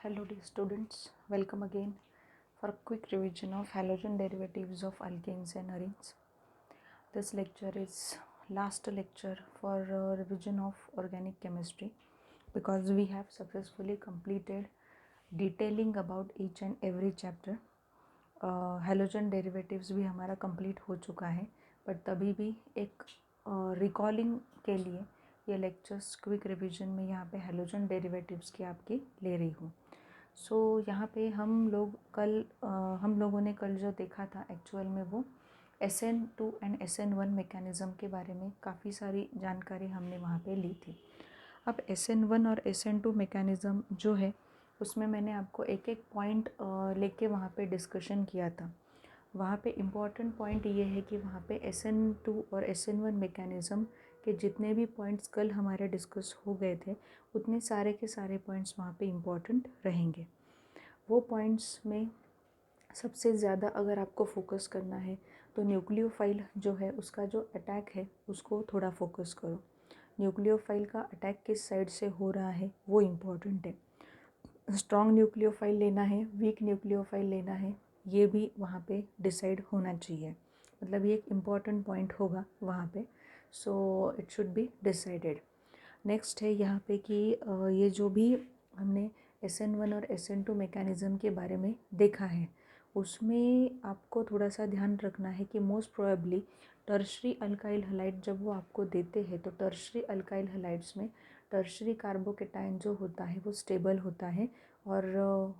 Hello dear students, welcome again for a quick revision of halogen derivatives of alkanes and arenes. This lecture is last lecture for revision of organic chemistry because we have successfully completed detailing about each and every chapter. Halogen derivatives भी हमारा complete हो चुका है, but तभी भी एक recalling के लिए ये lectures quick revision में यहाँ पे halogen derivatives की आपकी ले रही हूँ. यहाँ पे हम लोगों ने कल जो देखा था एक्चुअल में वो SN2 एंड SN1 मैकेनिज़्म के बारे में काफ़ी सारी जानकारी हमने वहाँ पे ली थी. अब SN1 और SN2 मैकेनिज़्म जो है उसमें मैंने आपको एक एक पॉइंट लेके वहाँ पे डिस्कशन किया था. वहाँ पे इम्पॉर्टेंट पॉइंट ये है कि वहाँ पे SN2 और SN1 मैकेनिज़्म के जितने भी पॉइंट्स कल हमारे डिस्कस हो गए थे उतने सारे के सारे पॉइंट्स वहाँ पे इम्पॉर्टेंट रहेंगे. वो पॉइंट्स में सबसे ज़्यादा अगर आपको फोकस करना है तो न्यूक्लियोफाइल जो है उसका जो अटैक है उसको थोड़ा फोकस करो. न्यूक्लियोफाइल का अटैक किस साइड से हो रहा है वो इम्पॉर्टेंट है. स्ट्रॉन्ग न्यूक्लियोफाइल लेना है, वीक न्यूक्लियोफाइल लेना है, ये भी वहाँ पे डिसाइड होना चाहिए. मतलब ये एक इम्पॉर्टेंट पॉइंट होगा वहाँ पे. So it should be decided. Next है यहाँ पे कि ये जो भी हमने SN1 और SN2 मैकेनिज़्म के बारे में देखा है उसमें आपको थोड़ा सा ध्यान रखना है कि most probably tertiary alkyl halide जब वो आपको देते हैं तो टर्शरी अल्काइल हलाइड्स में टर्शरी कार्बोकेटाइन जो होता है वो स्टेबल होता है और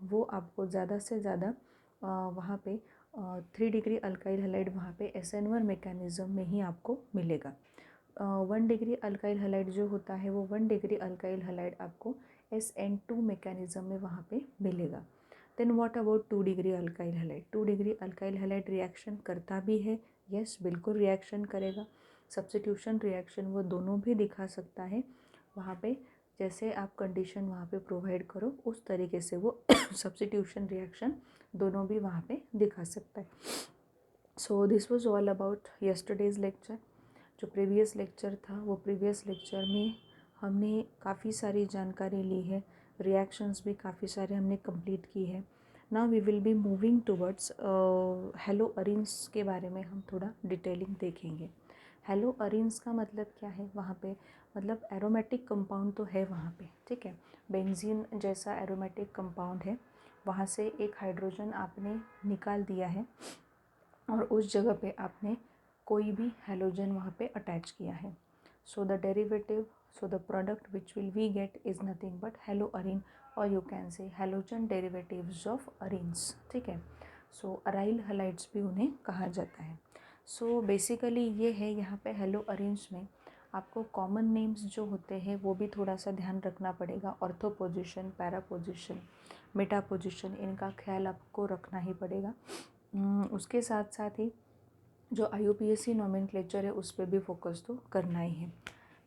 वो आपको ज़्यादा से ज़्यादा वहाँ पे 3 डिग्री अल्काइल हलाइड वहाँ पे SN1 मैकेनिज़्म में ही आपको मिलेगा. 1 डिग्री अल्काइल हलाइड जो होता है वो 1 डिग्री अल्काइल हलाइड आपको SN2 मैकेनिज़्म में वहाँ पे मिलेगा. Then what about 2 degree alkyl halide. 2 degree alkyl halide reaction करता भी है, यस बिल्कुल रिएक्शन करेगा. सब्स्टिट्यूशन रिएक्शन वो दोनों भी दिखा सकता है वहाँ पे. जैसे आप कंडीशन वहाँ पे प्रोवाइड करो उस तरीके से वो सब्स्टिट्यूशन रिएक्शन दोनों भी वहाँ पे दिखा सकता है. So this was all about yesterday's lecture. जो प्रीवियस लेक्चर था वो प्रीवियस लेक्चर में हमने काफ़ी सारी जानकारी ली है, रिएक्शंस भी काफ़ी सारे हमने कंप्लीट की है. Now we will be moving towards halo arenes के बारे में हम थोड़ा डिटेलिंग देखेंगे. हेलो अरीन्स का मतलब क्या है वहाँ पे, मतलब एरोमेटिक कंपाउंड तो है वहाँ पे, ठीक है. बेंजीन जैसा एरोमेटिक कंपाउंड है, वहाँ से एक हाइड्रोजन आपने निकाल दिया है और उस जगह पे आपने कोई भी हेलोजन वहाँ पे अटैच किया है. So the derivative, so the product which will we get is nothing but haloarene or you can say halogen derivatives of arenes, ठीक है. सो अराइल हलाइड्स भी उन्हें कहा जाता है. सो बेसिकली ये है यहाँ पे हेलो अरीन्स में आपको कॉमन नेम्स जो होते हैं वो भी थोड़ा सा ध्यान रखना पड़ेगा. Ortho position, para position, Meta position, इनका ख्याल आपको रखना ही पड़ेगा. उसके साथ साथ ही जो IUPAC नोमेनक्लेचर है उस पर भी फोकस तो करना ही है.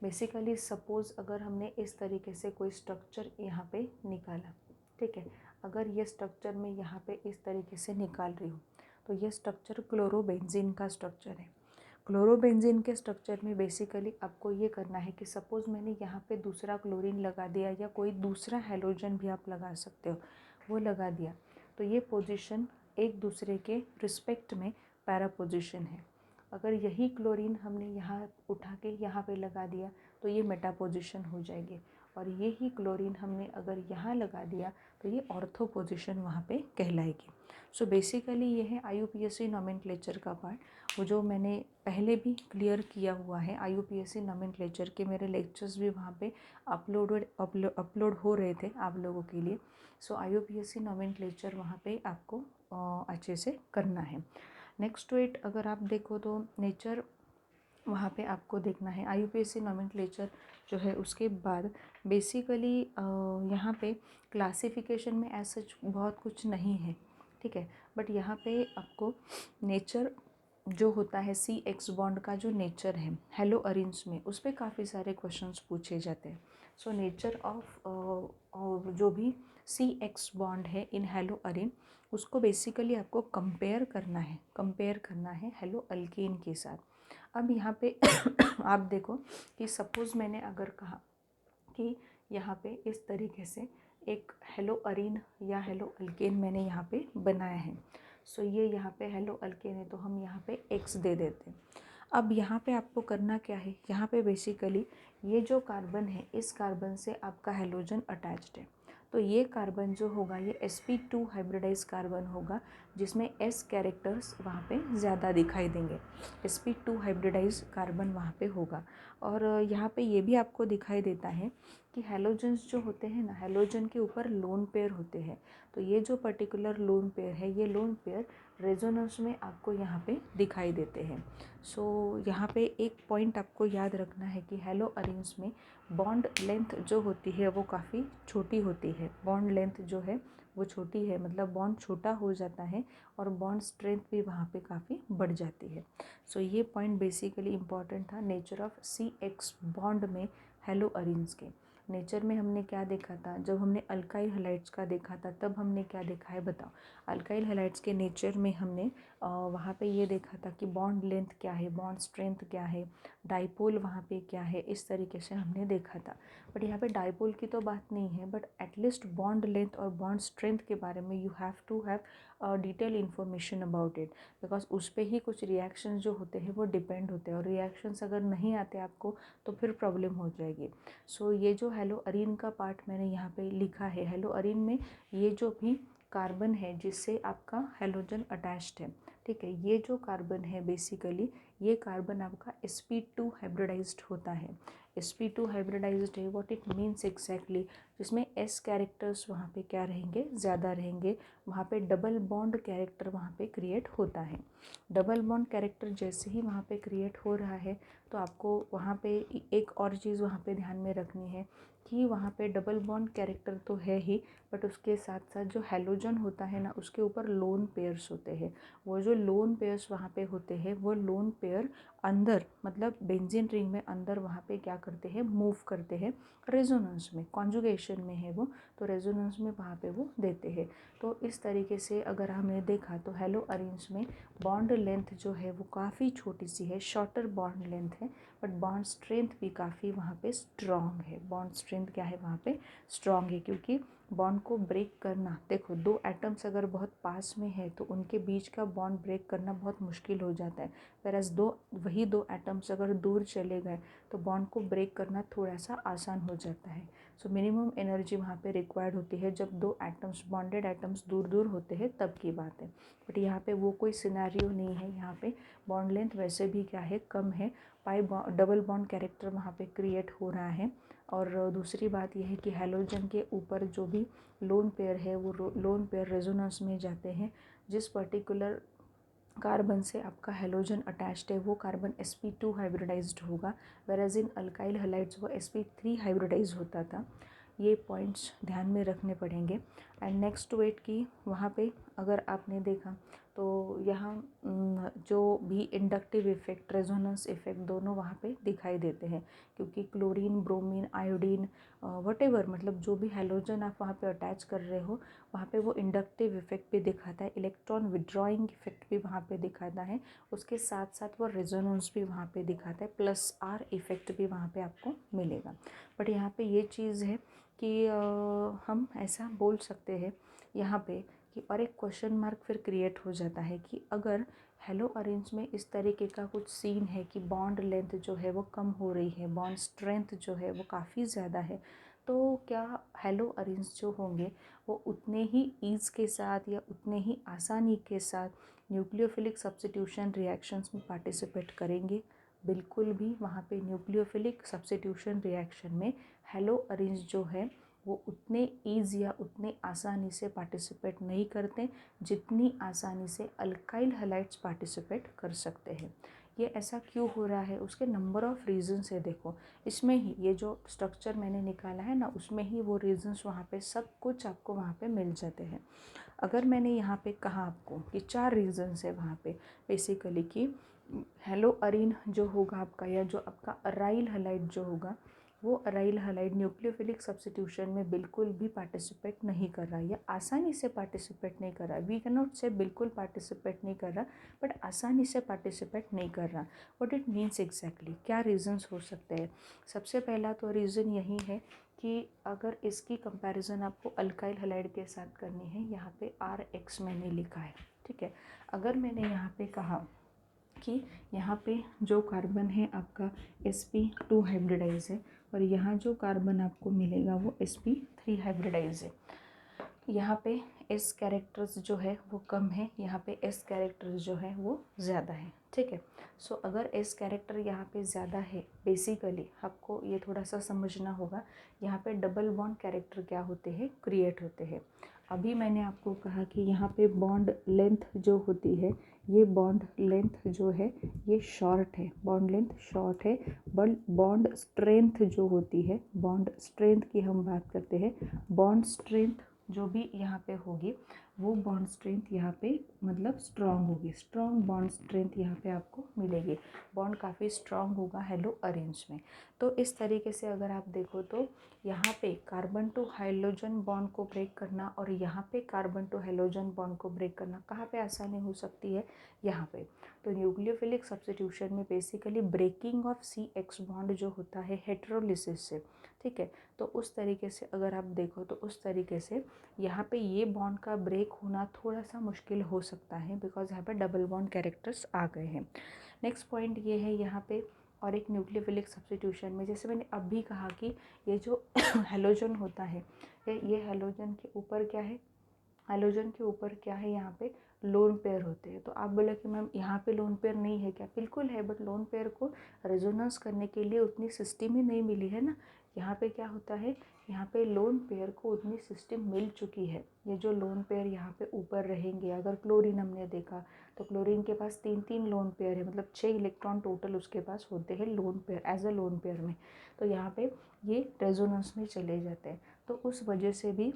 बेसिकली सपोज़ अगर हमने इस तरीके से कोई स्ट्रक्चर यहाँ पे निकाला, ठीक है. अगर ये स्ट्रक्चर मैं यहाँ पे इस तरीके से निकाल रही हूँ तो ये स्ट्रक्चर क्लोरोबेंजीन का स्ट्रक्चर है. क्लोरोबेंजीन के स्ट्रक्चर में बेसिकली आपको ये करना है कि सपोज़ मैंने यहाँ पे दूसरा क्लोरीन लगा दिया या कोई दूसरा हेलोजन भी आप लगा सकते हो, वो लगा दिया तो ये पोजीशन एक दूसरे के रिस्पेक्ट में पैरा पोजीशन है. अगर यही क्लोरीन हमने यहाँ उठा के यहाँ पे लगा दिया तो ये मेटा पोजीशन हो जाएगी और ये ही क्लोरीन हमने अगर यहाँ लगा दिया तो ये ऑर्थो पोजीशन वहाँ पे कहलाएगी. सो बेसिकली ये है IUPAC नोमेनक्लेचर का पार्ट, वो जो मैंने पहले भी क्लियर किया हुआ है. IUPAC नोमेनक्लेचर के मेरे लेक्चर्स भी वहाँ पे अपलोड हो रहे थे आप लोगों के लिए. सो IUPAC नोमेनक्लेचर वहाँ पे आपको अच्छे से करना है. नेक्स्ट टू इट अगर आप देखो तो नेचर वहाँ पे आपको देखना है. IUPAC नोमेनक्लेचर जो है उसके बाद बेसिकली यहाँ पे क्लासिफिकेशन में ऐसा बहुत कुछ नहीं है, ठीक है. बट यहाँ पे आपको नेचर जो होता है CX बॉन्ड का जो नेचर है हेलो अरीन्स में उस पर काफ़ी सारे क्वेश्चंस पूछे जाते हैं. सो नेचर ऑफ जो भी CX बॉन्ड है इन हेलो अरीन उसको बेसिकली आपको कंपेयर करना है हेलो अल्केन के साथ. अब यहाँ पे आप देखो कि सपोज़ मैंने अगर कहा कि यहाँ पे इस तरीके से एक हेलो अरीन या हेलो अल्केन मैंने यहाँ पे बनाया है। सो ये यहाँ पे हेलो अल्केन है तो हम यहाँ पे X दे देते हैं। अब यहाँ पे आपको करना क्या है, यहाँ पे बेसिकली ये जो कार्बन है इस कार्बन से आपका हेलोजन अटैच्ड है, तो ये कार्बन जो होगा ये sp2 हाइब्रिडाइज कार्बन होगा जिसमें s कैरेक्टर्स वहाँ पे ज़्यादा दिखाई देंगे। sp2 हाइब्रिडाइज कार्बन वहाँ पे होगा। और यहाँ पे ये भी आपको दिखाई देता है कि हेलोजन्स जो होते हैं ना, हेलोजन के ऊपर लोन पेयर होते हैं, तो ये जो पर्टिकुलर लोन पेयर है ये लोन पेयर रेजोनेंस में आपको यहाँ पे दिखाई देते हैं। सो यहाँ पे एक पॉइंट आपको याद रखना है कि हेलो अरेंज में बॉन्ड लेंथ जो होती है वो काफ़ी छोटी होती है। बॉन्ड लेंथ जो है वो छोटी है, मतलब बॉन्ड छोटा हो जाता है और बॉन्ड स्ट्रेंथ भी वहाँ पे काफ़ी बढ़ जाती है। सो ये पॉइंट बेसिकली इम्पॉर्टेंट था नेचर ऑफ CX बॉन्ड में हेलो अरेंज के। नेचर में हमने क्या देखा था, जब हमने अल्काइल हैलाइड्स का देखा था तब हमने क्या देखा है बताओ। अल्काइल हैलाइड्स के नेचर में हमने वहाँ पे ये देखा था कि बॉन्ड लेंथ क्या है, बॉन्ड स्ट्रेंथ क्या है, डाइपोल वहाँ पे क्या है, इस तरीके से हमने देखा था। बट यहाँ पे डाइपोल की तो बात नहीं है, बट एटलीस्ट बॉन्ड लेंथ और बॉन्ड स्ट्रेंथ के बारे में you have to have detail information about it, because उस पर ही कुछ रिएक्शंस जो होते हैं वो डिपेंड होते हैं, और रिएक्शंस अगर नहीं आते आपको तो फिर प्रॉब्लम हो जाएगी। सो ये जो हेलो अरीन का पार्ट मैंने यहाँ पे लिखा है, हेलो अरीन में ये जो भी कार्बन है जिससे आपका हेलोजन अटैच्ड है, ठीक है, ये जो कार्बन है बेसिकली ये कार्बन आपका sp2 हाइब्रिडाइज्ड होता है। sp2 हाइब्रिडाइज्ड है, व्हाट इट मीन्स एग्जैक्टली, जिसमें s कैरेक्टर्स वहाँ पे क्या रहेंगे, ज़्यादा रहेंगे, वहाँ पे डबल बॉन्ड कैरेक्टर वहाँ पे क्रिएट होता है। डबल बॉन्ड कैरेक्टर जैसे ही वहाँ पे क्रिएट हो रहा है तो आपको वहाँ पे एक और चीज़ वहाँ पे ध्यान में रखनी है कि वहाँ पे डबल बॉन्ड कैरेक्टर तो है ही, बट उसके साथ साथ जो हेलोजन होता है ना उसके ऊपर लोन पेयर्स होते हैं। वो जो लोन पेयर्स वहाँ पे होते हैं वो लोन पेयर अंदर, मतलब बेंजीन रिंग में अंदर वहाँ पे क्या करते हैं, मूव करते हैं रेजोनेंस में, कॉन्जुगेशन में है वो, तो रेजोनेंस में वहाँ पे वो देते हैं। तो इस तरीके से अगर हमने देखा तो हेलो अरेंज में बॉन्ड लेंथ जो है वो काफ़ी छोटी सी है, शॉर्टर बॉन्ड लेंथ है, बट बॉन्ड स्ट्रेंथ भी काफ़ी वहाँ पे स्ट्रॉन्ग है। बॉन्ड स्ट्रेंथ क्या है वहाँ पे, स्ट्रॉन्ग है, क्योंकि बॉन्ड को ब्रेक करना, देखो दो एटम्स अगर बहुत पास में है तो उनके बीच का बॉन्ड ब्रेक करना बहुत मुश्किल हो जाता है, वैराज वही दो एटम्स अगर दूर चले गए तो बॉन्ड को ब्रेक करना थोड़ा सा आसान हो जाता है। सो मिनिमम एनर्जी वहाँ पे रिक्वायर्ड होती है जब दो एटम्स, बॉन्डेड एटम्स दूर दूर होते हैं तब की बात है, बट यहाँ पे वो कोई सिनेरियो नहीं है। यहाँ पे बॉन्ड लेंथ वैसे भी क्या है, कम है, डबल बॉन्ड कैरेक्टर वहाँ पे क्रिएट हो रहा है। और दूसरी बात यह है कि हेलोजन के ऊपर जो भी लोन पेयर है वो लोन पेयर रेजोनेंस में जाते हैं। जिस पर्टिकुलर कार्बन से आपका हेलोजन अटैच्ड है वो कार्बन sp2 हाइब्रिडाइज्ड होगा, वेराज इन अल्काइल हैलाइड्स वो sp3 हाइब्रिडाइज होता था। ये पॉइंट्स ध्यान में रखने पड़ेंगे। एंड नेक्स्ट टू इट कि वहाँ पे अगर आपने देखा तो यहाँ जो भी इंडक्टिव इफ़ेक्ट, रेजोनेंस इफ़ेक्ट दोनों वहाँ पे दिखाई देते हैं, क्योंकि क्लोरीन, ब्रोमीन, आयोडीन, वटेवर, मतलब जो भी हेलोजन आप वहाँ पे अटैच कर रहे हो वहाँ पे वो इंडक्टिव इफ़ेक्ट भी दिखाता है, इलेक्ट्रॉन विड्रॉइंग इफ़ेक्ट भी वहाँ पे दिखाता है, उसके साथ साथ वो रेजोनेंस भी वहाँ पे दिखाता है, प्लस R इफ़ेक्ट भी वहाँ पे आपको मिलेगा। बट यहाँ पे ये चीज़ है कि हम ऐसा बोल सकते हैं यहाँ पे कि, और एक क्वेश्चन मार्क फिर क्रिएट हो जाता है कि अगर हेलो अरेंज में इस तरीके का कुछ सीन है कि बॉन्ड लेंथ जो है वो कम हो रही है, बॉन्ड स्ट्रेंथ जो है वो काफ़ी ज़्यादा है, तो क्या हेलो अरेंज जो होंगे वो उतने ही ईज़ के साथ या उतने ही आसानी के साथ न्यूक्लियोफिलिक सब्स्टिट्यूशन रिएक्शंस में पार्टिसिपेट करेंगे? बिल्कुल भी वहाँ पे न्यूक्लियोफिलिक सब्स्टिट्यूशन रिएक्शन में हेलो अरेंज जो है वो उतने ईज़ या उतने आसानी से पार्टिसिपेट नहीं करते जितनी आसानी से अल्काइल हैलाइड्स पार्टिसिपेट कर सकते हैं। ये ऐसा क्यों हो रहा है, उसके नंबर ऑफ़ रीजंस है। देखो इसमें ही ये जो स्ट्रक्चर मैंने निकाला है ना उसमें ही वो रीजंस वहाँ पे सब कुछ आपको वहाँ पे मिल जाते हैं। अगर मैंने यहाँ पे कहा आपको कि 4 रीजंस है वहाँ पे बेसिकली कि हेलो अरीन जो होगा आपका, या जो आपका अराइल हैलाइड जो होगा वो अराइल हैलाइड न्यूक्लियोफिलिक सब्स्टिट्यूशन में बिल्कुल भी पार्टिसिपेट नहीं कर रहा, या आसानी से पार्टिसिपेट नहीं कर रहा। वी कैन नॉट से बिल्कुल पार्टिसिपेट नहीं कर रहा, बट आसानी से पार्टिसिपेट नहीं कर रहा। व्हाट इट मीन्स एग्जैक्टली, क्या रीजंस हो सकते हैं? सबसे पहला तो रीज़न यही है कि अगर इसकी कंपैरिजन आपको अल्काइल हैलाइड के साथ करनी है, यहाँ पे RX मैंने लिखा है, ठीक है। अगर मैंने यहाँ पे कहा कि यहाँ पे जो कार्बन है आपका sp2 हाइब्रिडाइज है और यहाँ जो कार्बन आपको मिलेगा वो sp3 हाइब्रिडाइज है। यहाँ पे s कैरेक्टर्स जो है वो कम है, यहाँ पे s कैरेक्टर्स जो है वो ज़्यादा है, ठीक है। सो अगर s कैरेक्टर यहाँ पे ज़्यादा है, बेसिकली आपको ये थोड़ा सा समझना होगा, यहाँ पे डबल बॉन्ड कैरेक्टर क्या होते हैं, क्रिएट होते हैं। अभी मैंने आपको कहा कि यहाँ पे बॉन्ड लेंथ जो होती है, ये बॉन्ड लेंथ जो है ये शॉर्ट है, बॉन्ड लेंथ शॉर्ट है, बट बॉन्ड स्ट्रेंथ जो होती है, बॉन्ड स्ट्रेंथ की हम बात करते हैं, बॉन्ड स्ट्रेंथ जो भी यहाँ पे होगी वो बॉन्ड स्ट्रेंथ यहाँ पे मतलब स्ट्रॉन्ग होगी, स्ट्रॉन्ग बॉन्ड स्ट्रेंथ यहाँ पे आपको मिलेगी, बॉन्ड काफ़ी स्ट्रॉन्ग होगा हेलो अरेंज में। तो इस तरीके से अगर आप देखो तो यहाँ पे कार्बन टू हाइड्रोजन बॉन्ड को ब्रेक करना और यहाँ पे कार्बन टू हाइड्रोजन बॉन्ड को ब्रेक करना कहाँ पे आसानी हो सकती है, यहाँ पे। तो न्यूक्लियोफिलिक सब्स्टिट्यूशन में basically breaking of CX bond जो होता है हेट्रोलिसिस से, ठीक है। तो उस तरीके से अगर आप देखो तो उस तरीके से यहाँ पे ये बॉन्ड का ब्रेक होना थोड़ा सा मुश्किल हो सकता है, बिकॉज यहाँ पे डबल बॉन्ड कैरेक्टर्स आ गए हैं। नेक्स्ट पॉइंट ये है यहाँ पे, और एक न्यूक्लियोफिलिक सब्स्टिट्यूशन में जैसे मैंने अभी कहा कि ये जो हैलोजन होता है, ये हैलोजन के ऊपर क्या है, हैलोजन के ऊपर क्या है, यहाँ पे लोन पेयर होते हैं। तो आप बोले कि मैम यहाँ पे लोन पेयर नहीं है क्या, बिल्कुल है, बट लोन पेयर को रेजोनेंस करने के लिए उतनी सिस्टम ही नहीं मिली है ना। यहाँ पे क्या होता है, यहाँ पे लोन पेयर को उतनी सिस्टम मिल चुकी है। ये जो लोन पेयर यहाँ पे ऊपर रहेंगे, अगर क्लोरीन हमने देखा तो क्लोरीन के पास 3 लोन पेयर है, मतलब 6 इलेक्ट्रॉन टोटल उसके पास होते हैं lone pair, as a lone pair में। तो यहाँ पे ये रेजोनेंस में चले जाते हैं, तो उस वजह से भी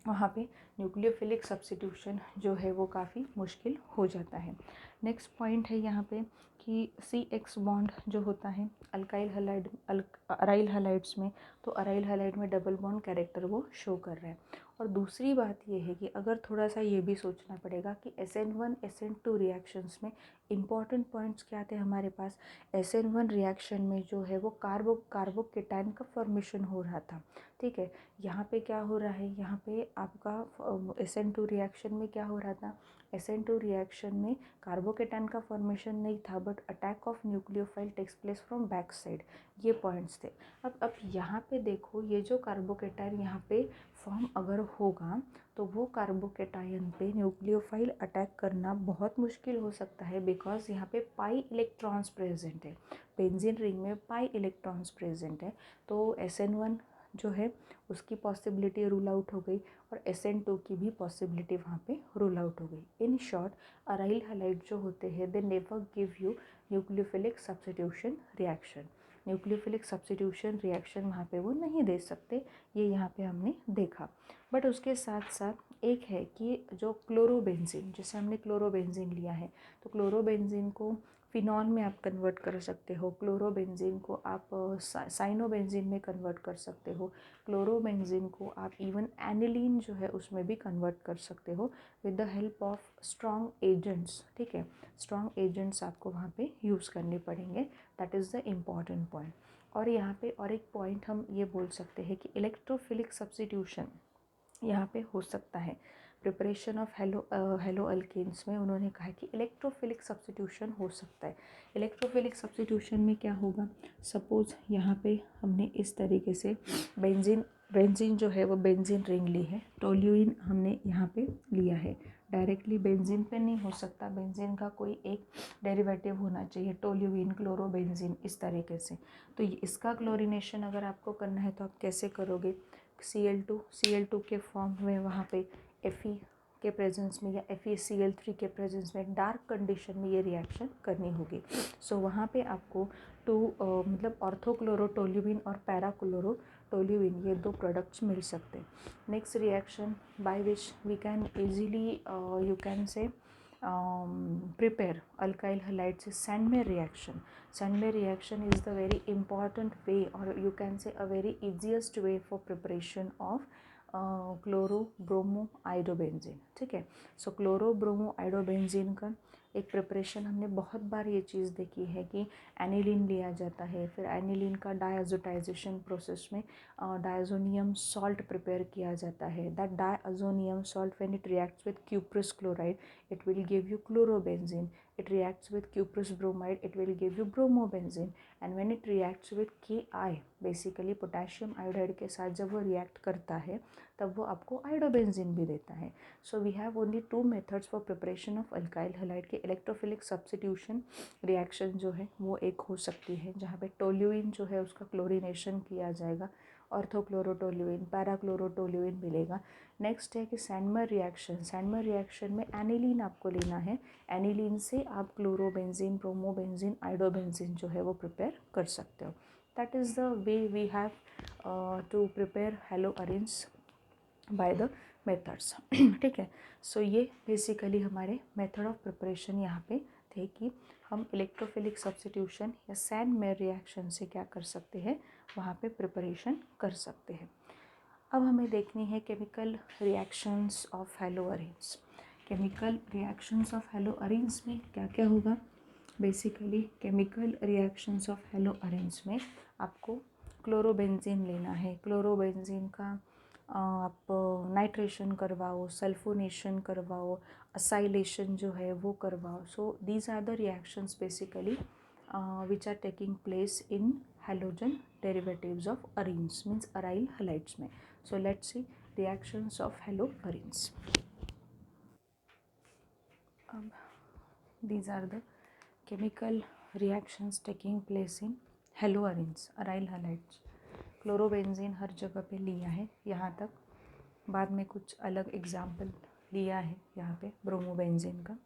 वहाँ पे न्यूक्लियोफिलिक सब्स्टिट्यूशन जो है वो काफ़ी मुश्किल हो जाता है। नेक्स्ट पॉइंट है यहाँ पे कि CX बॉन्ड जो होता है अल्काइल हैलाइड अराइल हैलाइड्स में, तो अराइल हैलाइड में डबल बॉन्ड कैरेक्टर वो शो कर रहा है। और दूसरी बात ये है कि अगर थोड़ा सा ये भी सोचना पड़ेगा कि SN1 SN2 रिएक्शंस में इम्पॉर्टेंट पॉइंट्स क्या थे हमारे पास। SN1 रिएक्शन में जो है वो कार्बोकेटाइन का फॉर्मेशन हो रहा था, ठीक है। यहाँ पे क्या हो रहा है, यहाँ पे आपका SN2 रिएक्शन में क्या हो रहा था, SN2 रिएक्शन में कार्बोकेटाइन का फॉर्मेशन नहीं था, but attack of nucleophile takes place from back side, ये पॉइंट्स थे। अब यहाँ पे देखो, ये जो कार्बोकेटाइन यहाँ पे फॉर्म अगर होगा तो वो कार्बोकेटाइन पे न्यूक्लियोफाइल अटैक करना बहुत मुश्किल हो सकता है, बिकॉज यहाँ पे पाई इलेक्ट्रॉन्स प्रेजेंट है, बेंजीन रिंग में पाई इलेक्ट्रॉन्स प्रेजेंट है। तो SN1 जो है उसकी पॉसिबिलिटी रूल आउट हो गई और SN2 की भी पॉसिबिलिटी वहाँ पे रूल आउट हो गई। इन शॉर्ट अराइल हैलाइड जो होते हैं they never give you nucleophilic substitution reaction, nucleophilic substitution reaction वहाँ पे वो नहीं दे सकते, ये यहाँ पे हमने देखा। बट उसके साथ साथ एक है कि जो क्लोरोबेंजीन, जैसे हमने क्लोरोबेंजीन लिया है तो क्लोरोबेंजीन को फिनॉल में आप कन्वर्ट कर सकते हो, क्लोरोबेंजीन को आप साइनोबेंजीन में कन्वर्ट कर सकते हो, क्लोरोबेंजीन को आप इवन एनिलीन जो है उसमें भी कन्वर्ट कर सकते हो with the help of strong agents, ठीक है। स्ट्रॉन्ग एजेंट्स आपको वहाँ पे यूज़ करने पड़ेंगे, that is the important point. और यहाँ पे और एक पॉइंट हम ये बोल सकते हैं कि इलेक्ट्रोफिलिक सब्स्टिट्यूशन यहाँ पे हो सकता है। प्रिपरेशन ऑफ हेलो अल्केन्स में उन्होंने कहा कि इलेक्ट्रोफिलिक सब्स्टिट्यूशन हो सकता है। इलेक्ट्रोफिलिक सब्स्टिट्यूशन में क्या होगा, सपोज़ यहाँ पे हमने इस तरीके से बेंजीन जो है वो बेंजीन रिंग ली है, टोल्यूइन हमने यहाँ पे लिया है, डायरेक्टली बेंजीन पे नहीं हो सकता, बेंजीन का कोई एक डेरिवेटिव होना चाहिए, टोल्यूइन क्लोरोबेंजीन इस तरीके से। तो इसका क्लोरीनेशन अगर आपको करना है तो आप कैसे करोगे, Cl2 के फॉर्म में वहाँ पे Fe के प्रेजेंस में या FeCl3 के प्रेजेंस में डार्क कंडीशन में ये रिएक्शन करनी होगी। सो वहाँ पे आपको मतलब ऑर्थोक्लोरोटोल्यूइन और पैराक्लोरोटोल्यूइन ये 2 प्रोडक्ट्स मिल सकते हैं। Next reaction by which we can easily you can say prepare alkyl halides is Sandmeyer reaction. Sandmeyer reaction is the very important way, or you can say a very easiest way for preparation of chlorobromoiodobenzene, ठीक है। सो क्लोरोब्रोमोआइडोबेंजीन का एक preparation हमने बहुत बार ये चीज़ देखी है कि एनिलीन लिया जाता है, फिर एनिलीन का डायज़ोटाइजेशन प्रोसेस में डायज़ोनियम सॉल्ट प्रिपेयर किया जाता है. That diazonium salt when it reacts with cuprous chloride it will give you chlorobenzene. It reacts with cuprous bromide, it will give you bromobenzene. And when it reacts with Ki, basically potassium iodide के साथ जब वो react करता है तब वो आपको iodobenzene भी देता है. So we have only 2 methods for preparation of alkyl halide के. इलेक्ट्रोफिलिक सब्स्टिट्यूशन रिएक्शन जो है वो एक हो सकती है जहाँ पे टोल्यूइन जो है उसका क्लोरीनेशन किया जाएगा, ऑर्थोक्लोरोटोल्यूइन, पैराक्लोरोटोल्यूइन मिलेगा. नेक्स्ट है कि सैंडमर रिएक्शन. सैंडमर रिएक्शन में एनिलीन आपको लेना है. एनिलीन से आप क्लोरोबेंजीन, ब्रोमोबेंजीन, आयोडोबेंजीन जो है वो प्रिपेयर कर सकते हो. That is the way we have to prepare haloarenes by the methods. ठीक है. सो ये बेसिकली हमारे मेथड ऑफ प्रिपरेशन यहाँ पे थे कि हम इलेक्ट्रोफिलिक सब्स्टिट्यूशन या सैंडमर रिएक्शन से क्या कर सकते हैं, वहाँ पे प्रिपरेशन कर सकते हैं. अब हमें देखनी है chemical reactions of haloarenes. Chemical reactions of haloarenes में क्या क्या होगा. Basically chemical reactions of haloarenes में आपको क्लोरोबेंजीन लेना है. क्लोरोबेंजीन का आप नाइट्रेशन करवाओ, सल्फोनेशन करवाओ, असाइलेशन जो है वो करवाओ. So these are the reactions basically which are taking place in halogen derivatives of arenes, means aryl halides में. So let's see reactions of haloarenes. These are the chemical reactions taking place in haloarenes, aryl halides. Chlorobenzene हर जगह पे लिया है यहाँ तक. बाद में कुछ अलग एग्जाम्पल लिया है यहाँ पे ब्रोमोबेंजीन का.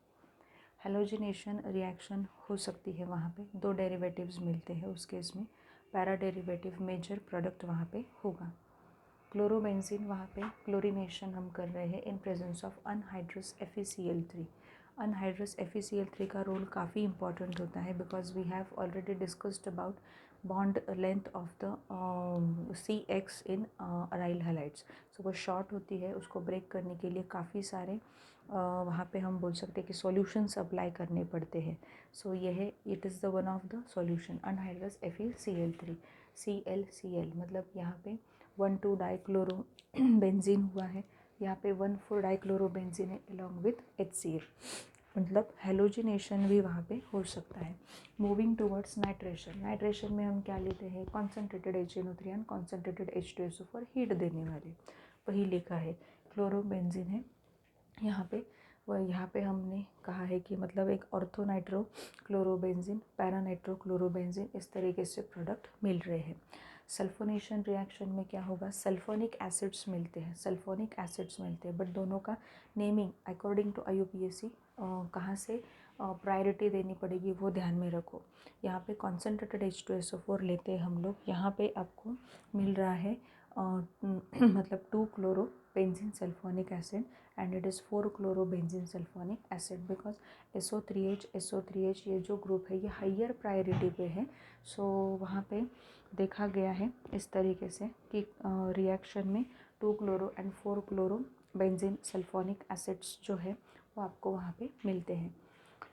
हेलोजिनेशन रिएक्शन हो सकती है वहाँ पे. 2 डेरिवेटिव्स मिलते हैं उस केस में. पैरा डेरिवेटिव मेजर प्रोडक्ट वहाँ पे होगा. क्लोरोबेंजीन वहाँ पे क्लोरीनेशन हम कर रहे हैं in presence of anhydrous FeCl3. Anhydrous FeCl3 का रोल काफ़ी इंपॉर्टेंट होता है because we have already discussed about bond length of the CX in aryl halides. So वो शॉर्ट होती है, उसको ब्रेक करने के लिए काफ़ी सारे वहाँ पे हम बोल सकते हैं कि सॉल्यूशंस अप्लाई करने पड़ते हैं. सो ये है, it is the one of the solution anhydrous FeCl3. ClCl मतलब यहाँ पे 1,2 डाइक्लोरो बेंजीन हुआ है, यहाँ पे 1,4 डाइक्लोरोबेंजीन है अलॉन्ग विथ HCl. मतलब हेलोजिनेशन भी वहाँ पे हो सकता है. Moving towards nitration. नाइट्रेशन में हम क्या लेते हैं, concentrated HNO3 and concentrated H2SO4 heat देने वाले. वही लिखा है. क्लोरोबेंजीन है यहाँ पे. यहाँ पे हमने कहा है कि मतलब एक ऑर्थोनाइट्रो क्लोरोबेंजीन, पैरानाइट्रो क्लोरोबेंजीन, इस तरीके से प्रोडक्ट मिल रहे हैं. सल्फोनेशन रिएक्शन में क्या होगा, सल्फोनिक एसिड्स मिलते हैं. सल्फोनिक एसिड्स मिलते हैं बट दोनों का नेमिंग अकॉर्डिंग टू IUPAC कहाँ से प्रायोरिटी देनी पड़ेगी वो ध्यान में रखो. यहाँ पे कॉन्सेंट्रेटेड H2SO4 लेते हैं हम लोग. यहाँ पे आपको मिल रहा है मतलब 2 chlorobenzene sulphonic acid and it is 4 chlorobenzene sulfonic acid because SO3H ये जो ग्रुप है ये हायर प्रायोरिटी पे है. सो वहाँ पे देखा गया है इस तरीके से कि रिएक्शन में 2 chloro and 4 chlorobenzene sulphonic acids जो है वो आपको वहाँ पे मिलते हैं.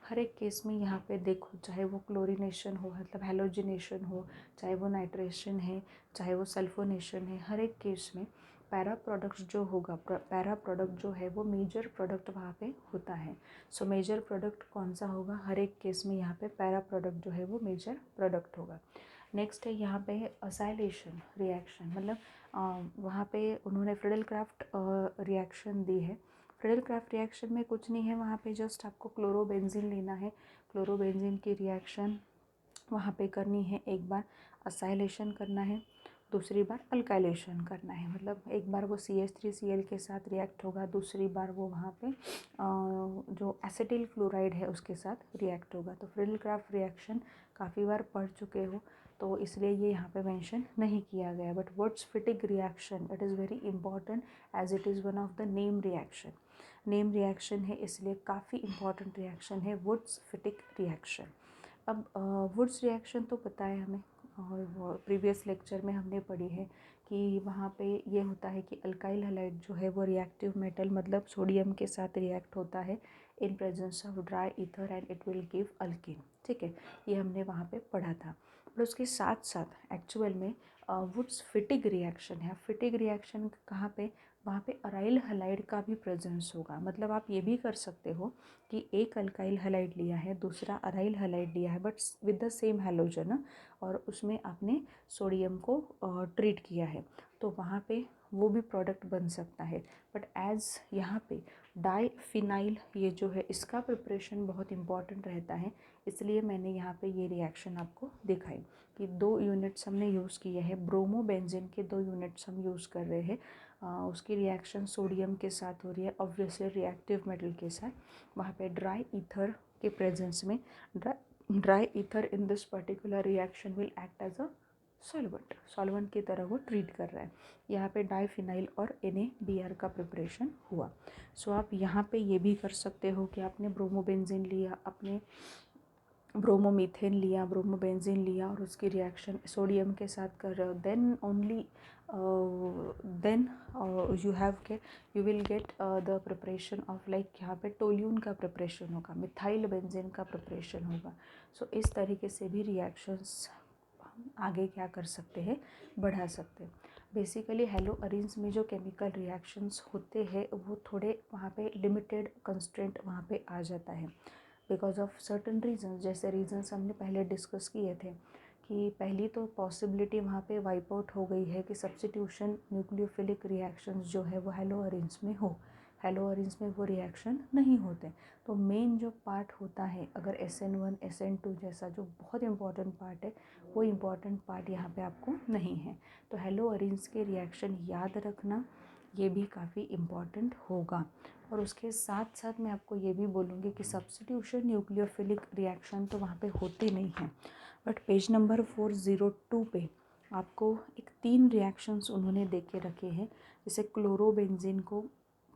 हर एक केस में यहाँ पे देखो, चाहे वो क्लोरीनेशन हो मतलब हेलोजिनेशन हो, चाहे वो नाइट्रेशन है, चाहे वो सल्फोनेशन है, हर एक केस में पैरा प्रोडक्ट्स जो होगा, पैरा प्रोडक्ट जो है वो मेजर प्रोडक्ट वहाँ पे होता है. सो मेजर प्रोडक्ट कौन सा होगा, हर एक केस में यहाँ पे पैरा प्रोडक्ट जो है वो मेजर प्रोडक्ट होगा. नेक्स्ट है यहाँ पे असाइलेशन रिएक्शन. मतलब वहाँ पे उन्होंने फ्रीडल क्राफ्ट रिएक्शन दी है. फ्रीडल क्राफ्ट रिएक्शन में कुछ नहीं है, वहाँ पे जस्ट आपको क्लोरोबेंजीन लेना है. क्लोरोबेंजीन की रिएक्शन वहाँ पे करनी है. एक बार असाइलेशन करना है, दूसरी बार अल्काइलेशन करना है. मतलब एक बार वो CH3Cl के साथ रिएक्ट होगा, दूसरी बार वो वहाँ पे जो एसिटिल क्लोराइड है उसके साथ रिएक्ट होगा. तो फ्रीडल क्राफ्ट रिएक्शन काफ़ी बार पढ़ चुके हो तो इसलिए ये यहाँ पे मेंशन नहीं किया गया. But Wurtz Fittig reaction it is very important as it is one of the name reaction. Name reaction है इसलिए काफ़ी इंपॉर्टेंट रिएक्शन है वुड्स-फिटिग रिएक्शन. अब वुड्स रिएक्शन तो पता है हमें और प्रीवियस लेक्चर में हमने पढ़ी है कि वहाँ पे ये होता है कि अल्काइल हैलाइड जो है वो रिएक्टिव मेटल मतलब सोडियम के साथ रिएक्ट होता है इन presence of dry ether and it will give alkyne. ठीक है, ये हमने वहाँ पे पढ़ा था। पर उसके साथ साथ एक्चुअल में वुड्स फिटिग रिएक्शन है। फिटिग रिएक्शन कहाँ पे, वहाँ पे अराइल हलाइड का भी प्रेजेंस होगा। मतलब आप ये भी कर सकते हो कि एक अल्काइल हलाइड लिया है, दूसरा अराइल हलाइड लिया है, but with the same halogen, और उसमें आपने सोडियम को ट्रीट किया है, तो वहाँ पे वो भी प्रोडक्ट बन सकता है। बट एज़ यहाँ पे डाईफिनाइल ये जो है इसका प्रिपरेशन बहुत इंपॉर्टेंट रहता है, इसलिए मैंने यहाँ पे ये रिएक्शन आपको दिखाई कि 2 यूनिट्स हमने यूज़ किए हैं। ब्रोमोबेंजीन के 2 यूनिट्स हम यूज़ कर रहे हैं। उसकी रिएक्शन सोडियम के साथ हो रही है, ऑब्वियसली रिएक्टिव मेटल के साथ। वहाँ पे ड्राई ईथर के प्रेजेंस में dry ether in this particular reaction will act as a solvent की तरह वो ट्रीट कर रहा है। यहाँ पे डाईफिनाइल और NaBr का प्रिपरेशन हुआ। सो आप यहाँ पे ये भी कर सकते हो कि आपने ब्रोमोबेंजीन लिया, आपने ब्रोमोमीथेन लिया, ब्रोमोबेंजीन लिया, और उसकी रिएक्शन सोडियम के साथ कर रहे हो, then only then you will get the preparation of like यहाँ पे टोल्यून का प्रिपरेशन होगा, मिथाइल बेंजीन का प्रिपरेशन होगा। सो इस तरीके से भी रिएक्शंस आगे क्या कर सकते हैं, बढ़ा सकते हैं। बेसिकली हेलो अरेंज में जो केमिकल रिएक्शंस होते हैं वो थोड़े वहाँ पे लिमिटेड कंस्ट्रेंट वहाँ पे आ जाता है बिकॉज ऑफ सर्टन रीजंस। जैसे रीजंस हमने पहले डिस्कस किए थे कि पहली तो पॉसिबिलिटी वहाँ पे वाइप आउट हो गई है कि सब्स्टिट्यूशन न्यूक्लियोफिलिक रिएक्शंस जो है वो हेलो अरेंज में हो। हेलो अरेंज में वो रिएक्शन नहीं होते। तो मेन जो पार्ट होता है, अगर SN1 SN2 जैसा जो बहुत इंपॉर्टेंट पार्ट है, वो इम्पॉर्टेंट पार्ट यहाँ पे आपको नहीं है। तो हेलो अरेंज के रिएक्शन याद रखना, ये भी काफ़ी इम्पॉर्टेंट होगा। और उसके साथ साथ मैं आपको ये भी बोलूँगी कि सब्स्टिट्यूशन न्यूक्लियोफिलिक रिएक्शन तो वहाँ पे होते नहीं हैं, बट पेज नंबर 402 पे आपको एक 3 रिएक्शंस उन्होंने दे के रखे हैं। जैसे क्लोरोबेंजीन को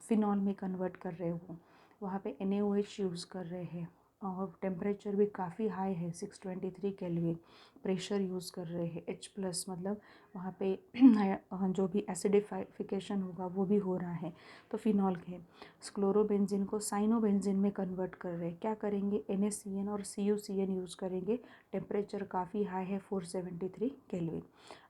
फिनॉल में कन्वर्ट कर रहे हो, वहाँ पे NaOH यूज़ कर रहे हैं, और टेम्परेचर भी काफ़ी हाई है 623 केल्विन। प्रेशर यूज़ कर रहे हैं H+, मतलब वहाँ पे जो भी एसिडिफिकेशन होगा वो भी हो रहा है। तो फिनॉल के क्लोरोबेंजीन को साइनोबेंजीन में कन्वर्ट कर रहे हैं। क्या करेंगे, NaCN और CuCN यूज़ करेंगे। टेम्परेचर काफ़ी हाई है 473 केल्विन।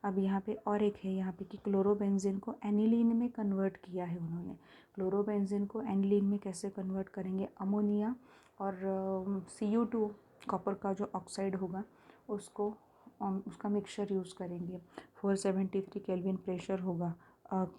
अब यहाँ पे और एक है यहाँ पे कि क्लोरोबेंजीन को एनिलीन में कन्वर्ट किया है उन्होंने। क्लोरोबेंजीन को एनिलीन में कैसे कन्वर्ट करेंगे, अमोनिया और Cu2 कॉपर का जो ऑक्साइड होगा उसको उसका मिक्सचर यूज़ करेंगे। 473 केल्विन प्रेशर होगा,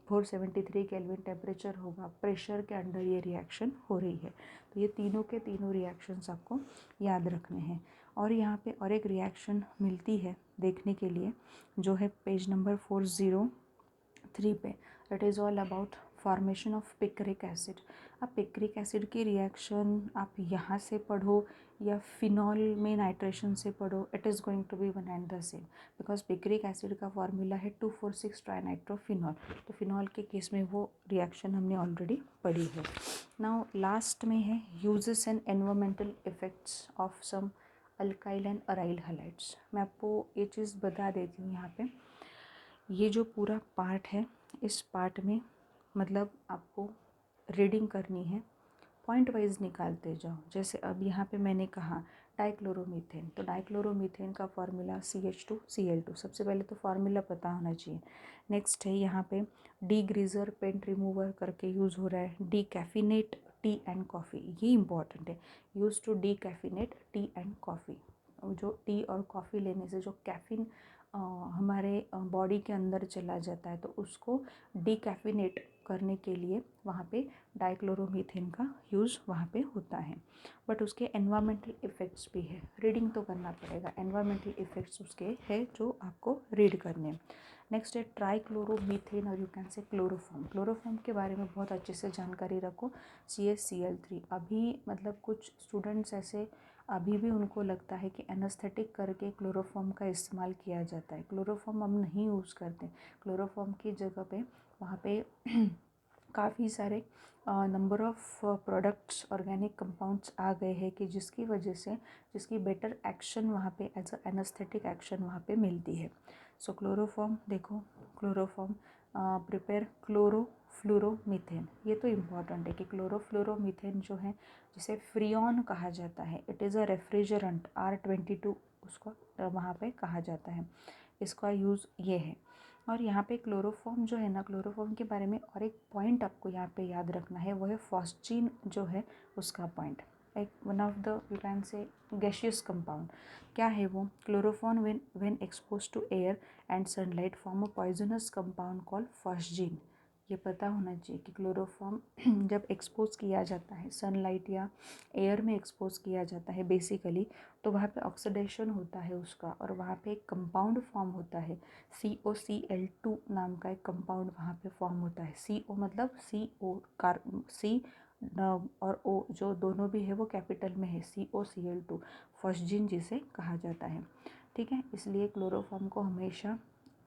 473 केल्विन टेम्परेचर होगा, प्रेशर के अंडर ये रिएक्शन हो रही है। तो ये तीनों के तीनों रिएक्शंस आपको याद रखने हैं। और यहाँ पे और एक रिएक्शन मिलती है देखने के लिए, जो है पेज नंबर 403 पे। It is all about formation of picric acid. अब पिक्रिक एसिड की रिएक्शन आप यहाँ से पढ़ो या फिनॉल में नाइट्रेशन से पढ़ो, it is going to be one and the same, because picric acid का फॉर्मूला है 2,4,6 ट्राइनाइट्रोफिनॉल। तो फिनॉल के केस में वो रिएक्शन हमने ऑलरेडी पढ़ी है। नाउ लास्ट में है uses and environmental effects of some alkyl and aryl halides. मैं आपको ये चीज़ बता देती हूँ यहाँ पे। ये जो पूरा पार्ट है, इस पार्ट में मतलब आपको रीडिंग करनी है, पॉइंट वाइज निकालते जाओ। जैसे अब यहाँ पे मैंने कहा डाइक्लोरोमीथेन, तो डाइक्लोरोमीथेन का फार्मूला CH2Cl2। सबसे पहले तो फार्मूला पता होना चाहिए। नेक्स्ट है यहाँ पे डी ग्रीजर पेंट रिमूवर करके यूज़ हो रहा है। Decaffeinate tea and coffee, ये इंपॉर्टेंट है। Use to decaffeinate tea and coffee. जो टी और कॉफ़ी लेने से जो कैफीन हमारे बॉडी के अंदर चला जाता है, तो उसको डीकैफिनेट करने के लिए वहाँ पे डाइक्लोरोमीथेन का यूज़ वहाँ पे होता है। बट उसके एनवायरमेंटल इफ़ेक्ट्स भी है, रीडिंग तो करना पड़ेगा। एनवायरमेंटल इफ़ेक्ट्स उसके है जो आपको रीड करने। नेक्स्ट है ट्राइक्लोरोमीथेन और यू कैन से क्लोरोफॉर्म। क्लोरोफॉर्म के बारे में बहुत अच्छे से जानकारी रखो। CaCl3 अभी मतलब कुछ स्टूडेंट्स ऐसे अभी भी उनको लगता है कि एनेस्थेटिक करके क्लोरोफॉर्म का इस्तेमाल किया जाता है। क्लोरोफॉर्म हम नहीं यूज़ करते। क्लोरोफॉर्म की जगह पे वहाँ पे काफ़ी सारे number of products organic compounds आ गए हैं कि जिसकी वजह से जिसकी बेटर एक्शन वहाँ पे एज अ एनेस्थेटिक एक्शन वहाँ पे मिलती है। सो क्लोरोफॉर्म देखो, क्लोरोफॉर्म प्रिपेयर क्लोरो क्लोरोफ्लोरोमीथेन, ये तो इम्पॉर्टेंट है कि क्लोरोफ्लोरोमीथेन जो है जिसे फ्रियॉन कहा जाता है, it is a refrigerant R22 उसको वहाँ पे कहा जाता है, इसका यूज़ ये है। और यहाँ पे क्लोरोफॉर्म जो है ना, क्लोरोफॉर्म के बारे में और एक पॉइंट आपको यहाँ पे याद रखना है, वो है फॉस्जीन जो है उसका पॉइंट, एक one of the you can say gaseous compound. क्या है वो? Chloroform when expose to air and sunlight form a poisonous compound called phosgene. ये पता होना चाहिए कि क्लोरोफॉर्म जब एक्सपोज किया जाता है, सनलाइट या एयर में एक्सपोज किया जाता है बेसिकली, तो वहाँ पे ऑक्सीडेशन होता है उसका, और वहाँ पे एक कंपाउंड फॉर्म होता है, COCl2 नाम का एक कंपाउंड वहाँ पे फॉर्म होता है। CO मतलब CO C और O जो दोनों भी है वो कैपिटल में है, COCl2 फॉस्जीन जिसे कहा जाता है। ठीक है, इसलिए क्लोरोफॉर्म को हमेशा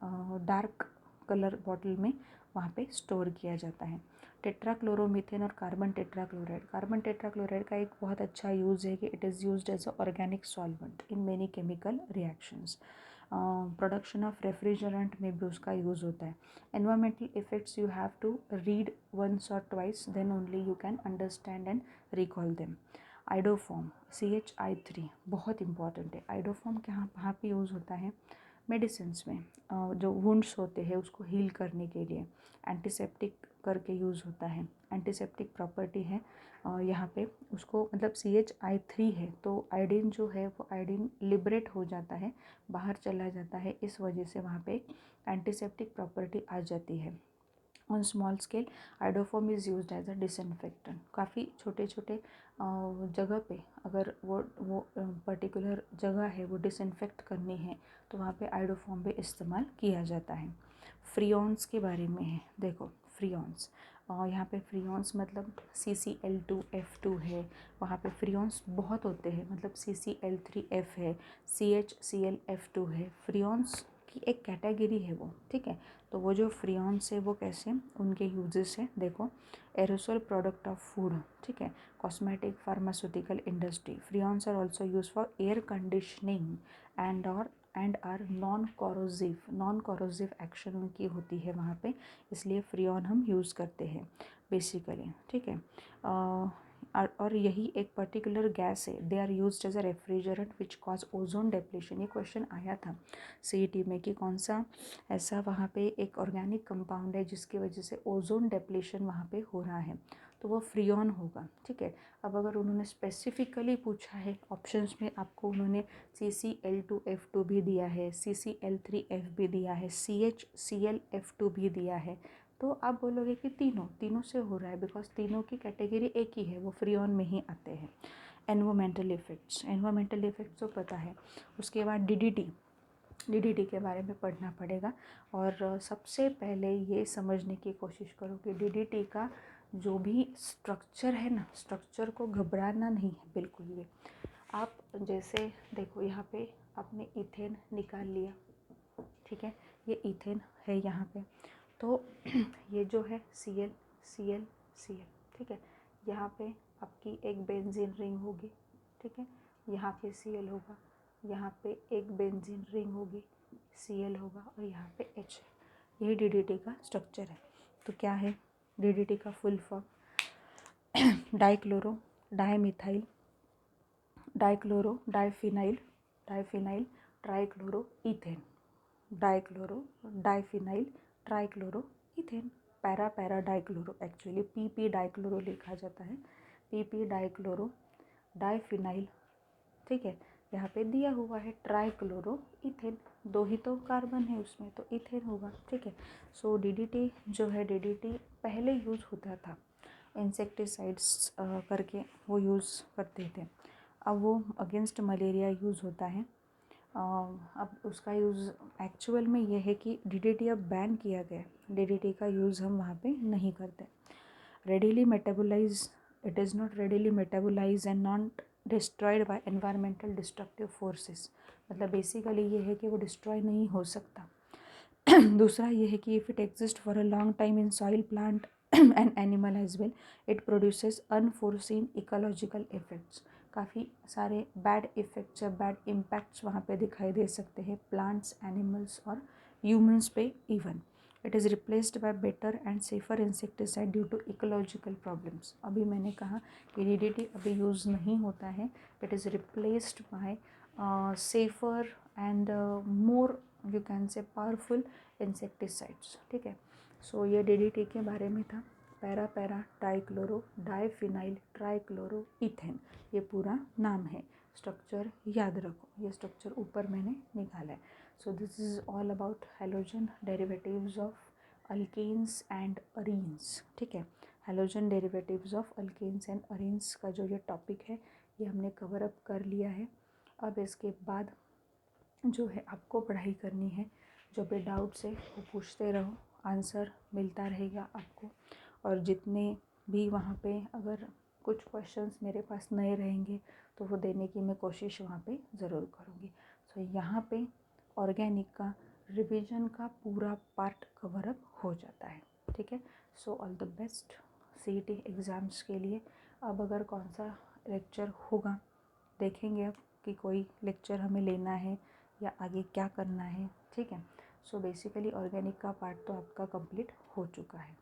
डार्क कलर बॉटल में वहाँ पे स्टोर किया जाता है। टेट्राक्लोरोमीथेन और कार्बन टेट्राक्लोराइड, कार्बन टेट्राक्लोराइड का एक बहुत अच्छा यूज़ है कि it is used as a organic solvent in many chemical reactions. Production of refrigerant में भी उसका यूज़ होता है। Environmental effects you have to read once और twice, then only you can understand and recall them. Iodoform CHI3 बहुत important है। Iodoform कहाँ पे यूज़ होता है? मेडिसिन्स में, जो वुंड्स होते हैं उसको हील करने के लिए एंटीसेप्टिक करके यूज़ होता है। एंटीसेप्टिक प्रॉपर्टी है यहाँ पे उसको, मतलब CHI3 है तो आयोडीन जो है वो आयोडीन लिबरेट हो जाता है, बाहर चला जाता है, इस वजह से वहाँ पे एंटीसेप्टिक प्रॉपर्टी आ जाती है। On small scale iodoform is used as a disinfectant. काफ़ी छोटे छोटे जगह पे अगर वो पर्टिकुलर जगह है वो डिसइंफेक्ट करनी है तो वहाँ पे आइडोफॉर्म भी इस्तेमाल किया जाता है। फ्रियॉन्स के बारे में है, देखो फ्रियॉन्स, यहाँ पे फ्रियॉन्स मतलब CCl2F2 है, वहाँ पे फ्रियॉन्स बहुत होते हैं, मतलब CCl3F है, CHClF2 है, फ्रियॉन्स की एक कैटेगरी है वो। ठीक है, तो वो जो फ्रियॉन्स है वो कैसे उनके यूजेस है, देखो एरोसोल प्रोडक्ट ऑफ फूड, ठीक है, cosmetic, pharmaceutical industry. Freons are also use for air conditioning and are non corrosive action उनकी होती है वहाँ पे, इसलिए फ्रियॉन हम यूज़ करते हैं बेसिकली। ठीक है, और यही एक पर्टिकुलर गैस है, they are used as a refrigerant which cause ozone depletion. ये क्वेश्चन आया था CET में कि कौन सा ऐसा वहाँ पे एक ऑर्गेनिक कंपाउंड है जिसकी वजह से ओजोन डेप्लीशन वहाँ पे हो रहा है, तो वो फ्रियॉन होगा। ठीक है, अब अगर उन्होंने स्पेसिफिकली पूछा है ऑप्शंस में, आपको उन्होंने CCl2F2 भी दिया है, CCl3F भी दिया है, CHClF2 भी दिया है, तो आप बोलोगे कि तीनों से हो रहा है, बिकॉज तीनों की कैटेगरी एक ही है, वो फ्रियॉन में ही आते हैं। एनवायरमेंटल इफ़ेक्ट्स तो पता है। उसके बाद DDT के बारे में पढ़ना पड़ेगा, और सबसे पहले ये समझने की कोशिश करो कि DDT का जो भी स्ट्रक्चर है ना, स्ट्रक्चर को घबराना नहीं है बिल्कुल भी। आप जैसे देखो यहाँ पे आपने इथेन निकाल लिया, ठीक है, ये इथेन है यहाँ पे, तो ये जो है Cl, ठीक है, यहाँ पे आपकी एक बेंजीन रिंग होगी, ठीक है, यहाँ पे Cl होगा, यहाँ पे एक बेंजीन रिंग होगी, Cl होगा, और यहाँ पे H है। यही DDT का स्ट्रक्चर है। तो क्या है DDT का full form? Dichloro dimethyl dichloro diphenyl trichloro ethane, dichloro diphenyl trichloro ethane, para dichloro, actually PP dichloro लिखा जाता है, PP डाइक्लोरो डाइफिनाइल। ठीक है, यहाँ पे दिया हुआ है ट्राइक्लोरो इथेन, दो ही तो कार्बन है उसमें, तो इथेन होगा। ठीक है, सो DDT जो है, DDT पहले यूज़ होता था इंसेक्टिसाइड्स करके वो यूज़ करते थे, अब वो अगेंस्ट मलेरिया यूज़ होता है। अब उसका यूज़ एक्चुअल में ये है कि DDT अब बैन किया गया, DDT का यूज़ हम वहाँ पे नहीं करते। Readily metabolize, it is not readily metabolize and not destroyed by environmental destructive forces, मतलब बेसिकली ये है कि वो डिस्ट्रॉय नहीं हो सकता। दूसरा ये है कि if it exist for a long time in soil, plant and animal as well, it produces unforeseen ecological effects. काफ़ी सारे बैड इफ़ेक्ट्स या बैड इम्पैक्ट्स वहाँ पे दिखाई दे सकते हैं प्लांट्स, एनिमल्स और ह्यूमंस पे even. It is replaced by better and safer insecticide due to ecological problems. अभी मैंने कहा कि DDT अभी यूज़ नहीं होता है, it is replaced bye safer and more you can से पावरफुल इंसेक्टिसाइड्स। ठीक है, सो ये DDT के बारे में था। Para para dichloro diphenyl trichloro ethane, ये पूरा नाम है। स्ट्रक्चर याद रखो, ये स्ट्रक्चर ऊपर मैंने निकाला है। So this is all about halogen derivatives of alkanes and arenes. ठीक है, halogen derivatives of alkanes and arenes का जो ये टॉपिक है ये हमने कवर अप कर लिया है। अब इसके बाद जो है आपको पढ़ाई करनी है, जो भी डाउट्स है वो पूछते रहो, आंसर मिलता रहेगा आपको। और जितने भी वहाँ पे अगर कुछ क्वेश्चंस मेरे पास नए रहेंगे तो वो देने की मैं कोशिश वहाँ पे ज़रूर करूँगी। सो यहाँ पे ऑर्गेनिक का रिवीजन का पूरा पार्ट कवर अप हो जाता है। ठीक है, so all the best CET exams के लिए। अब अगर कौन सा लेक्चर होगा देखेंगे अब कि कोई लेक्चर हमें लेना है या आगे क्या करना है। ठीक है, सो बेसिकली ऑर्गेनिक का पार्ट तो आपका कंप्लीट हो चुका है।